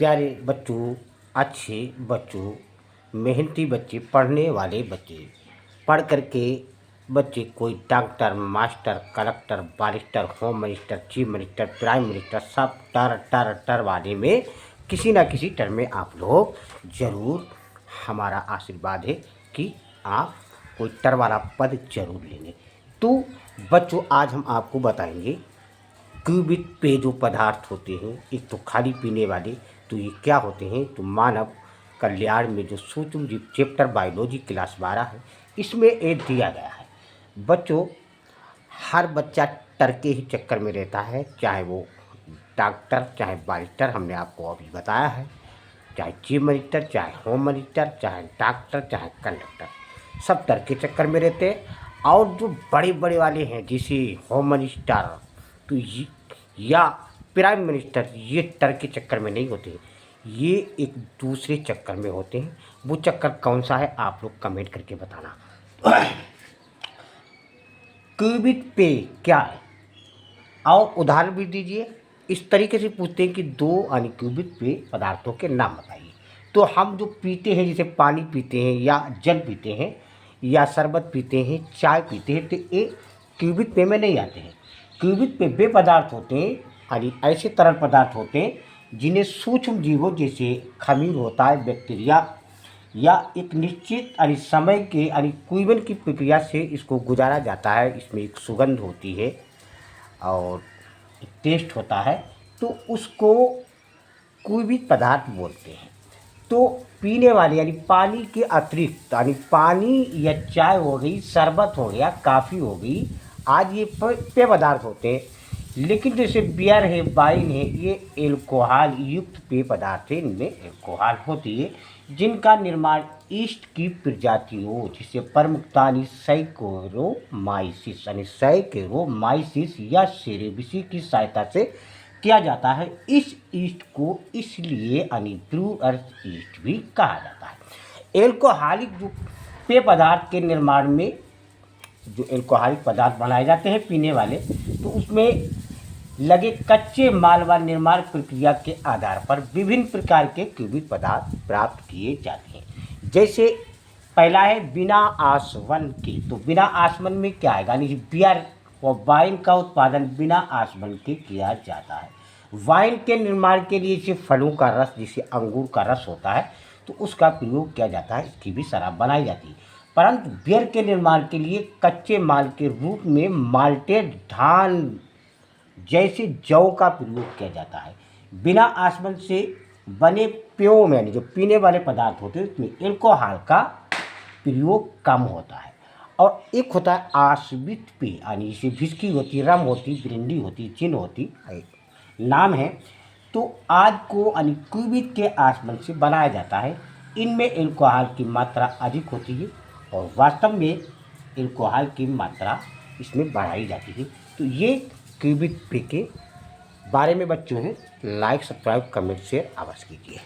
प्यारे बच्चों, अच्छे बच्चों, मेहनती बच्चे, पढ़ने वाले बच्चे, पढ़ कर के बच्चे कोई doctor, master, collector, barrister, home minister, chief minister, prime minister, सब टर वाले में किसी ना किसी टर में आप लोग ज़रूर, हमारा आशीर्वाद है कि आप कोई टर वाला पद जरूर लेंगे। तो बच्चों, आज हम आपको बताएंगे क्यूबिक पे जो पदार्थ होते हैं, एक तो खाली पीने वाले, तो ये क्या होते हैं। तो मानव कल्याण में जो सूक्ष्म जीव चैप्टर बायोलॉजी क्लास 12 है, इसमें ये दिया गया है। बच्चों, हर बच्चा टर के ही चक्कर में रहता है, चाहे वो डॉक्टर, चाहे बारिस्टर, हमने आपको अभी बताया है, चाहे चीफ मिनिस्टर, चाहे होम मिनिस्टर, चाहे डॉक्टर, चाहे कंडक्टर, सब टर के चक्कर में रहते हैं। और जो बड़े बड़े वाले हैं, जैसे होम मिनिस्टर तो या प्राइम मिनिस्टर, ये टर के चक्कर में नहीं होते, ये एक दूसरे चक्कर में होते हैं। वो चक्कर कौन सा है, आप लोग कमेंट करके बताना। क्यूबिक पे क्या है, और उदाहरण भी दीजिए। इस तरीके से पूछते हैं कि दो अनक्यूबिक पे पदार्थों के नाम बताइए। तो हम जो पीते हैं, जैसे पानी पीते हैं या जल पीते हैं या शरबत पीते हैं, चाय पीते हैं, तो ये क्यूबिक पे में नहीं आते हैं। क्यूबिक पे वे पदार्थ होते हैं, यानी ऐसे तरल पदार्थ होते हैं जिन्हें सूक्ष्म जीवों जैसे खमीर होता है, बैक्टीरिया, या एक निश्चित यानी समय के यानी क्यूबन की प्रक्रिया से इसको गुजारा जाता है। इसमें एक सुगंध होती है और एक टेस्ट होता है, तो उसको क्यूबिक पदार्थ बोलते हैं। तो पीने वाले यानी पानी के अतिरिक्त, यानी पानी या चाय हो गई, शरबत हो गया, काफ़ी हो गई, आज ये पेय पदार्थ होते हैं। लेकिन जैसे बियर है, वाइन है, ये एल्कोहल युक्त पेय पदार्थ है, इनमें एल्कोहल होती है, जिनका निर्माण ईस्ट की प्रजातियों, जिसे प्रमुखता सैकेरोमाइसिस यानी सैकेरोमाइसिस या सेरेबिसी की सहायता से किया जाता है। इस ईस्ट को इसलिए यानी ब्रू अर्थ ईस्ट भी कहा जाता है। एल्कोहलिक जो पेय पदार्थ के निर्माण में जो एल्कोहलिक पदार्थ बनाए जाते हैं पीने वाले, तो उसमें लगे कच्चे माल व निर्माण प्रक्रिया के आधार पर विभिन्न प्रकार के क्यूबिक पदार्थ प्राप्त किए जाते हैं। जैसे पहला है बिना आसवन के। तो बिना आसवन में क्या आएगा, यानी बियर और वाइन का उत्पादन बिना आसवन के किया जाता है। वाइन के निर्माण के लिए जैसे फलों का रस, जैसे अंगूर का रस होता है, तो उसका प्रयोग किया जाता है, इसकी भी शराब बनाई जाती है। परंतु बियर के निर्माण के लिए कच्चे माल के रूप में माल्टेड धान जैसे जौ का प्रयोग किया जाता है। बिना आसवन से बने पेयों में, यानी जो पीने वाले पदार्थ होते हैं, उसमें एल्कोहल का प्रयोग कम होता है। और एक होता है आश्रित पेय, यानी जैसे विस्की होती, रम होती, ब्रांडी होती, जिन होती, नाम है। तो आज को यानी क्यूबिक के आसवन से बनाया जाता है। इनमें एल्कोहल की मात्रा अधिक होती है और वास्तव में एल्कोहल की मात्रा इसमें बढ़ाई जाती है। तो ये क्यूबिक पे के बारे में बच्चों हैं, लाइक, सब्सक्राइब, कमेंट, शेयर अवश्य कीजिए।